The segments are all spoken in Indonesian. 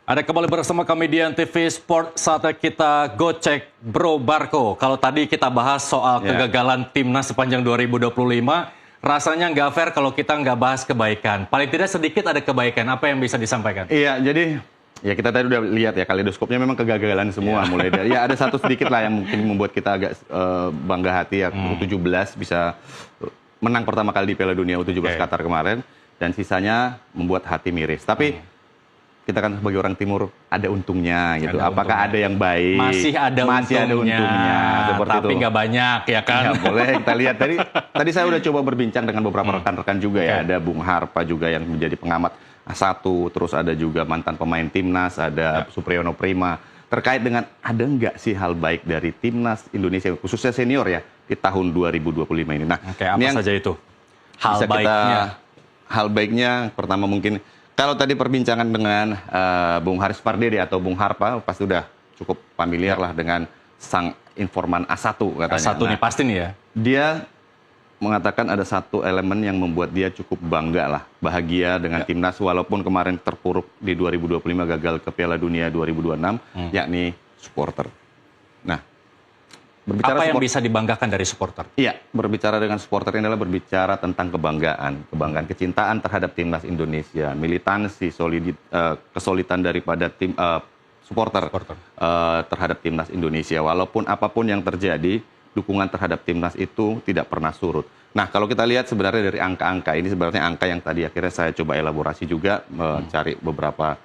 Ada kembali bersama kami di TV Sport, saatnya kita gocek Bro Barco. Kalau tadi kita bahas soal kegagalan timnas sepanjang 2025, rasanya nggak fair kalau kita nggak bahas kebaikan. Paling tidak sedikit ada kebaikan, apa yang bisa disampaikan? Iya, jadi ya kita tadi udah lihat ya, kaleidoskopnya memang kegagalan semua. Mulai dari, ya ada satu sedikit lah yang mungkin membuat kita agak bangga hati ya. U17 bisa menang pertama kali di Piala Dunia U17 Qatar kemarin. Dan sisanya membuat hati miris. Tapi kita kan sebagai orang timur ada untungnya gitu. Apakah ada yang baik? Masih ada untungnya, seperti tapi nggak banyak ya kan? Ya, boleh kita lihat. Tadi saya udah coba berbincang dengan beberapa rekan-rekan juga ya. Ada Bung Harpa juga yang menjadi pengamat A1, terus ada juga mantan pemain timnas, ada Supriyono Prima. Terkait dengan ada nggak sih hal baik dari timnas Indonesia, khususnya senior ya, di tahun 2025 ini. Nah, apa saja itu? Hal baiknya? Hal baiknya pertama mungkin, kalau tadi perbincangan dengan Bung Haris Pardede atau Bung Harpa, pasti udah cukup familiar lah dengan sang informan A1 katanya. A1 nih pasti nih ya. Dia mengatakan ada satu elemen yang membuat dia cukup bangga lah, bahagia dengan timnas, walaupun kemarin terpuruk di 2025 gagal ke Piala Dunia 2026, yakni supporter. Nah, apa yang bisa dibanggakan dari supporter? Iya, berbicara dengan supporter ini adalah berbicara tentang kebanggaan, kecintaan terhadap timnas Indonesia, militansi, kesulitan daripada tim supporter. Terhadap timnas Indonesia. Walaupun apapun yang terjadi, dukungan terhadap timnas itu tidak pernah surut. Nah, kalau kita lihat sebenarnya dari angka-angka ini, sebenarnya angka yang tadi akhirnya saya coba elaborasi juga, mencari beberapa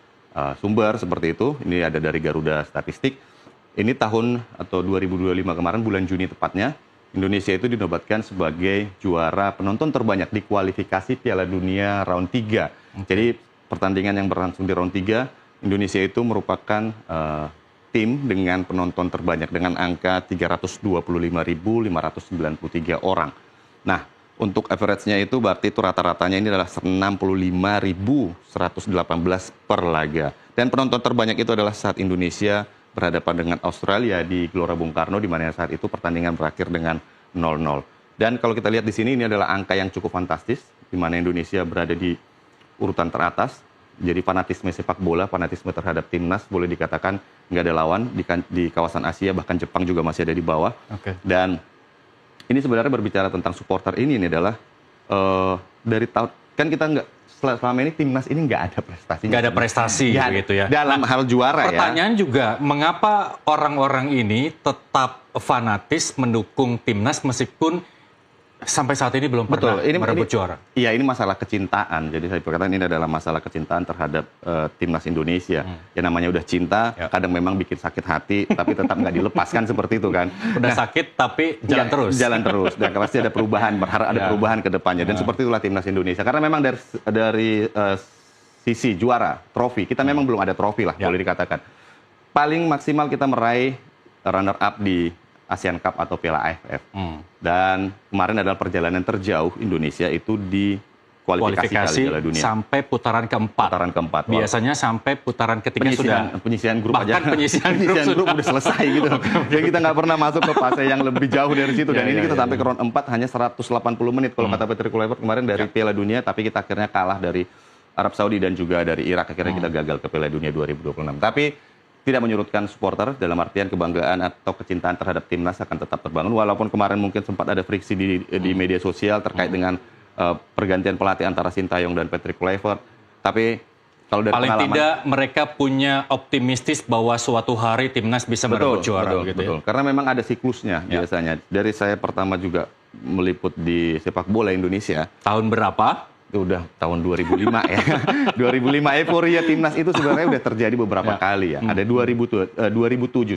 sumber seperti itu. Ini ada dari Garuda Statistik. Ini tahun atau 2025 kemarin, bulan Juni tepatnya, Indonesia itu dinobatkan sebagai juara penonton terbanyak di kualifikasi Piala Dunia round 3. Jadi pertandingan yang berlangsung di round 3, Indonesia itu merupakan tim dengan penonton terbanyak dengan angka 325.593 orang. Nah, untuk average-nya itu berarti itu rata-ratanya ini adalah 65.118 per laga. Dan penonton terbanyak itu adalah saat Indonesia berhadapan dengan Australia di Gelora Bung Karno, di mana saat itu pertandingan berakhir dengan 0-0. Dan kalau kita lihat di sini, ini adalah angka yang cukup fantastis, di mana Indonesia berada di urutan teratas. Jadi fanatisme sepak bola, fanatisme terhadap timnas, boleh dikatakan nggak ada lawan di kawasan Asia, bahkan Jepang juga masih ada di bawah. Dan ini sebenarnya berbicara tentang supporter ini adalah dari tahun, kan kita nggak, selama ini timnas ini nggak ada prestasi. Nggak ada prestasi begitu ya. Dalam hal juara ya. Pertanyaan juga, mengapa orang-orang ini tetap fanatis mendukung timnas meskipun sampai saat ini belum pernah merebut juara? Iya, ini masalah kecintaan. Jadi saya berkata ini adalah masalah kecintaan terhadap timnas Indonesia. Ya namanya udah cinta, kadang memang bikin sakit hati, tapi tetap nggak dilepaskan seperti itu kan. Udah sakit tapi jalan terus. Jalan terus. Dan pasti ada perubahan, berharap ada perubahan ke depannya. Dan seperti itulah timnas Indonesia. Karena memang dari sisi juara, trofi, kita memang belum ada trofi lah, boleh dikatakan. Paling maksimal kita meraih runner up di ASEAN Cup atau Piala AFF. Dan kemarin adalah perjalanan terjauh Indonesia itu di kualifikasi Piala Dunia. Sampai putaran keempat. Biasanya sampai putaran ketiga penyisihan grup aja. Bahkan penyisihan grup udah selesai gitu. Jadi kita nggak pernah masuk ke fase yang lebih jauh dari situ. Dan ini kita sampai ke round 4 hanya 180 menit. Kalau kata Patrick Kluivert kemarin dari Piala Dunia, tapi kita akhirnya kalah dari Arab Saudi dan juga dari Irak. Akhirnya kita gagal ke Piala Dunia 2026. Tapi tidak menyurutkan supporter, dalam artian kebanggaan atau kecintaan terhadap timnas akan tetap terbangun. Walaupun kemarin mungkin sempat ada friksi di media sosial terkait dengan pergantian pelatih antara Sintayong dan Patrick Kluivert. Tapi kalau dari paling pengalaman, tidak mereka punya optimistis bahwa suatu hari timnas bisa merebut juara. Betul. Karena memang ada siklusnya biasanya. Dari saya pertama juga meliput di sepak bola Indonesia. Tahun berapa? Udah tahun 2005 ya. 2005 euforia timnas itu sebenarnya udah terjadi beberapa kali ya. Ada 2007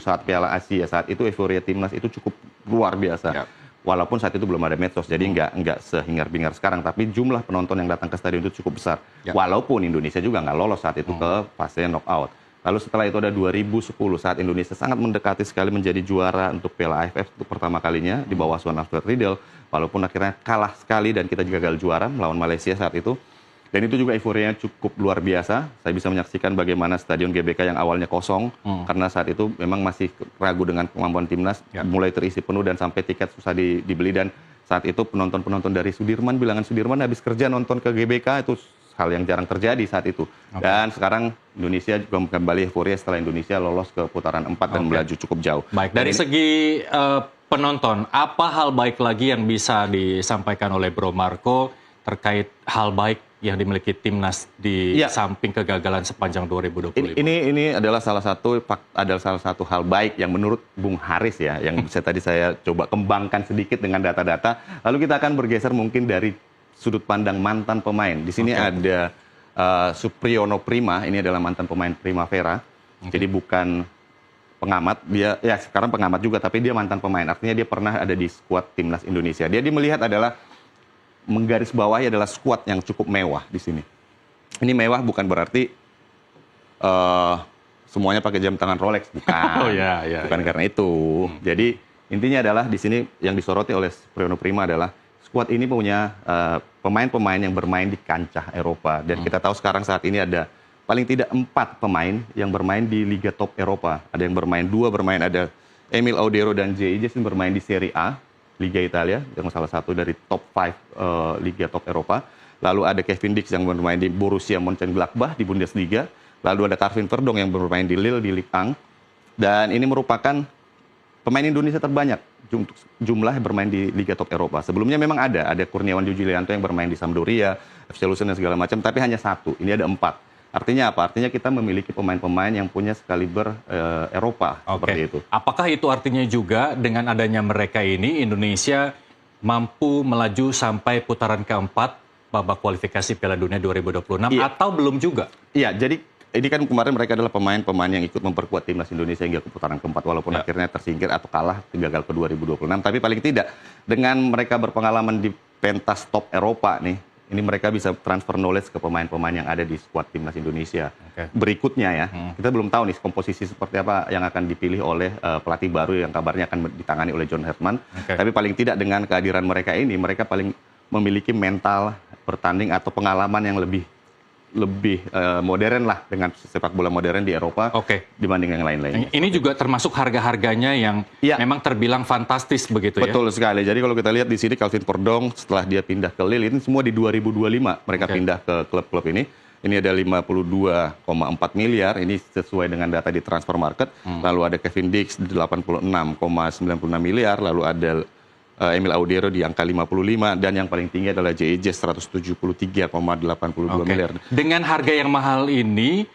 saat Piala Asia, saat itu euforia timnas itu cukup luar biasa. Walaupun saat itu belum ada medsos, jadi nggak sehingar-bingar sekarang. Tapi jumlah penonton yang datang ke stadion itu cukup besar. Walaupun Indonesia juga nggak lolos saat itu ke fase knockout. Lalu setelah itu ada 2010 saat Indonesia sangat mendekati sekali menjadi juara untuk Piala AFF untuk pertama kalinya di bawah asuhan Alfred Riedel. Walaupun akhirnya kalah sekali dan kita gagal juara melawan Malaysia saat itu. Dan itu juga euforianya cukup luar biasa. Saya bisa menyaksikan bagaimana stadion GBK yang awalnya kosong. Karena saat itu memang masih ragu dengan kemampuan timnas. Mulai terisi penuh dan sampai tiket susah dibeli. Dan saat itu penonton-penonton dari Sudirman, bilangan Sudirman habis kerja nonton ke GBK itu hal yang jarang terjadi saat itu. Dan sekarang Indonesia juga kembali euforia setelah Indonesia lolos ke putaran 4 dan melaju cukup jauh. Baik, dari segi penonton, apa hal baik lagi yang bisa disampaikan oleh Bro Marco terkait hal baik yang dimiliki timnas di samping kegagalan sepanjang 2025? Ini adalah salah satu hal baik yang menurut Bung Haris ya, yang bisa tadi saya coba kembangkan sedikit dengan data-data. Lalu kita akan bergeser mungkin dari sudut pandang mantan pemain. Di sini ada Supriyono Prima, ini adalah mantan pemain Primavera. Jadi bukan pengamat, dia ya sekarang pengamat juga, tapi dia mantan pemain. Artinya dia pernah ada di skuad timnas Indonesia. Dia melihat adalah menggarisbawahi adalah skuad yang cukup mewah di sini. Ini mewah bukan berarti semuanya pakai jam tangan Rolex, bukan. Bukan karena itu. Jadi intinya adalah di sini yang disoroti oleh Supriyono Prima adalah skuad ini punya pemain-pemain yang bermain di kancah Eropa. Dan kita tahu sekarang saat ini ada paling tidak 4 pemain yang bermain di Liga Top Eropa. Ada yang bermain 2, ada Emil Audero dan J.I.J. yang bermain di Serie A, Liga Italia, yang salah satu dari top 5 Liga Top Eropa. Lalu ada Kevin Dix yang bermain di Borussia Mönchengladbach di Bundesliga. Lalu ada Carvin Verdong yang bermain di Lille di Ligue 1. Dan ini merupakan pemain Indonesia terbanyak jumlah bermain di Liga Top Eropa. Sebelumnya memang ada Kurniawan Julianto yang bermain di Sampdoria, FC Lucerne dan segala macam, tapi hanya 1. Ini ada 4. Artinya apa? Artinya kita memiliki pemain-pemain yang punya skaliber Eropa seperti itu. Apakah itu artinya juga dengan adanya mereka ini Indonesia mampu melaju sampai putaran keempat babak kualifikasi Piala Dunia 2026 atau belum juga? Iya, jadi ini kan kemarin mereka adalah pemain-pemain yang ikut memperkuat timnas Indonesia hingga ke putaran keempat walaupun akhirnya tersingkir atau kalah gagal ke 2026. Tapi paling tidak dengan mereka berpengalaman di pentas top Eropa nih, ini mereka bisa transfer knowledge ke pemain-pemain yang ada di skuad timnas Indonesia. Berikutnya ya, kita belum tahu nih komposisi seperti apa yang akan dipilih oleh pelatih baru yang kabarnya akan ditangani oleh John Herman. Tapi paling tidak dengan kehadiran mereka ini, mereka paling memiliki mental bertanding atau pengalaman yang lebih modern lah dengan sepak bola modern di Eropa dibanding yang lain-lainnya. Ini juga termasuk harga-harganya yang memang terbilang fantastis begitu ya? Betul sekali. Jadi kalau kita lihat di sini Calvin Verdong setelah dia pindah ke Lille ini semua di 2025 mereka pindah ke klub-klub ini. Ini ada 52,4 miliar, ini sesuai dengan data di transfer market. Lalu ada Kevin Dix 86,96 miliar, lalu ada Emil Audero di angka 55 dan yang paling tinggi adalah J.I.J. 173,82 miliar. Dengan harga yang mahal ini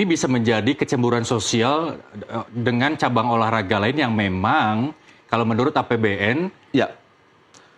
bisa menjadi kecemburuan sosial dengan cabang olahraga lain yang memang kalau menurut APBN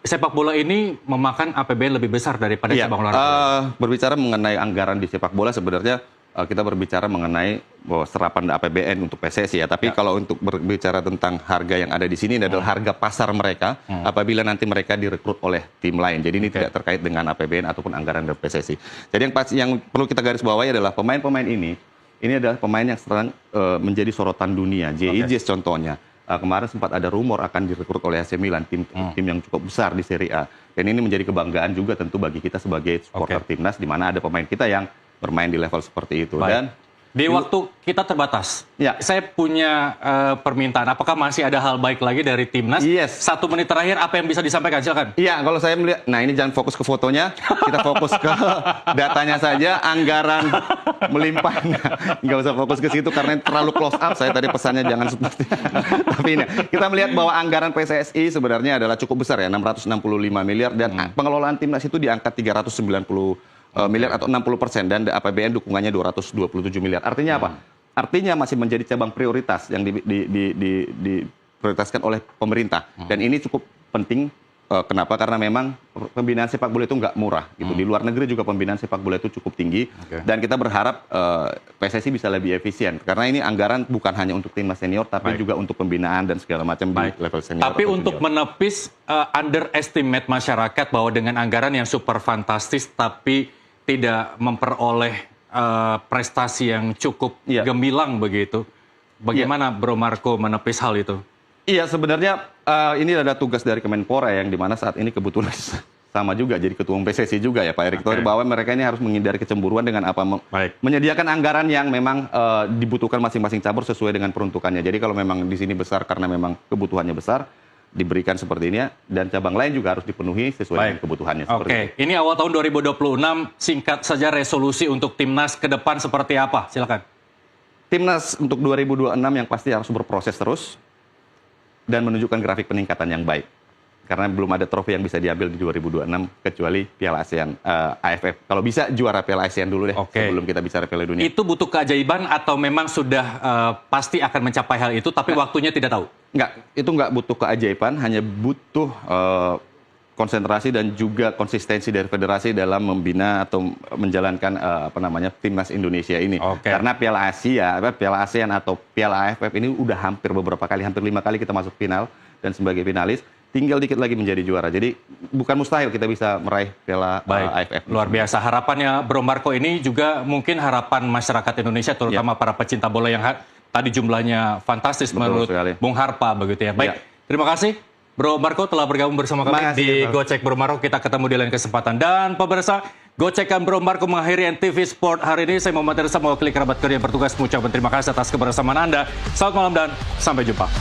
sepak bola ini memakan APBN lebih besar daripada cabang olahraga. Berbicara mengenai anggaran di sepak bola sebenarnya kita berbicara mengenai serapan APBN untuk PSSI ya, tapi kalau untuk berbicara tentang harga yang ada di sini ini adalah harga pasar mereka apabila nanti mereka direkrut oleh tim lain. Jadi ini tidak terkait dengan APBN ataupun anggaran dari PSSI. Jadi yang perlu kita garis bawahi adalah pemain-pemain ini adalah pemain yang sekarang menjadi sorotan dunia. J.I.J. contohnya. Kemarin sempat ada rumor akan direkrut oleh AC Milan, tim yang cukup besar di Serie A. Dan ini menjadi kebanggaan juga tentu bagi kita sebagai supporter timnas di mana ada pemain kita yang bermain di level seperti itu. Dan di waktu kita terbatas, saya punya permintaan. Apakah masih ada hal baik lagi dari timnas? 1 menit terakhir, apa yang bisa disampaikan? Silakan. Iya, kalau saya melihat, nah ini jangan fokus ke fotonya, kita fokus ke datanya saja. Anggaran melimpah, nggak usah fokus ke situ karena terlalu close up. Saya tadi pesannya jangan seperti. Tapi ini kita melihat bahwa anggaran PSSI sebenarnya adalah cukup besar ya, 665 miliar dan pengelolaan timnas itu di angka 390 miliar atau 60% dan APBN dukungannya 227 miliar. Artinya apa? Artinya masih menjadi cabang prioritas yang diprioritaskan oleh pemerintah. Dan ini cukup penting. Kenapa? Karena memang pembinaan sepak bola itu nggak murah. Gitu. Di luar negeri juga pembinaan sepak bola itu cukup tinggi. Dan kita berharap PSSI bisa lebih efisien. Karena ini anggaran bukan hanya untuk timnas senior, tapi juga untuk pembinaan dan segala macam di level senior. Tapi untuk menepis underestimate masyarakat bahwa dengan anggaran yang super fantastis, tapi tidak memperoleh prestasi yang cukup gemilang begitu. Bagaimana Bro Marco menepis hal itu? Iya, sebenarnya ini ada tugas dari Kemenpora yang dimana saat ini kebetulan sama juga jadi ketua PSSI juga ya Pak Erick Thohir, bahwa mereka ini harus menghindari kecemburuan dengan apa menyediakan anggaran yang memang dibutuhkan masing-masing cabur sesuai dengan peruntukannya. Jadi kalau memang di sini besar karena memang kebutuhannya besar, diberikan seperti ini, dan cabang lain juga harus dipenuhi sesuai dengan kebutuhannya. Oke, ini awal tahun 2026, singkat saja resolusi untuk timnas ke depan seperti apa? Silakan. Timnas untuk 2026 yang pasti harus berproses terus dan menunjukkan grafik peningkatan yang baik. Karena belum ada trofi yang bisa diambil di 2026 kecuali Piala ASEAN, AFF. Kalau bisa juara Piala ASEAN dulu deh, sebelum kita bicara Piala Dunia. Itu butuh keajaiban atau memang sudah pasti akan mencapai hal itu, tapi waktunya tidak tahu? Enggak, itu enggak butuh keajaiban, hanya butuh konsentrasi dan juga konsistensi dari federasi dalam membina atau menjalankan timnas Indonesia ini. Karena Piala Asia, Piala ASEAN atau Piala AFF ini udah hampir 5 kali kita masuk final dan sebagai finalis. Tinggal dikit lagi menjadi juara. Jadi bukan mustahil kita bisa meraih Piala AFF. Luar biasa. Harapannya Bro Marco ini juga mungkin harapan masyarakat Indonesia, terutama para pecinta bola yang tadi jumlahnya fantastis. Betul menurut sekali. Bung Harpa begitu ya. Baik, terima kasih Bro Marco telah bergabung bersama kami di Gocek Bro Marco. Kita ketemu di lain kesempatan. Dan pemirsa, Gocekan Bro Marco mengakhiri NTV Sport hari ini. Saya Muhammad Irsa mewakili kerabat kerja yang bertugas mengucapkan terima kasih atas kebersamaan Anda. Selamat malam dan sampai jumpa.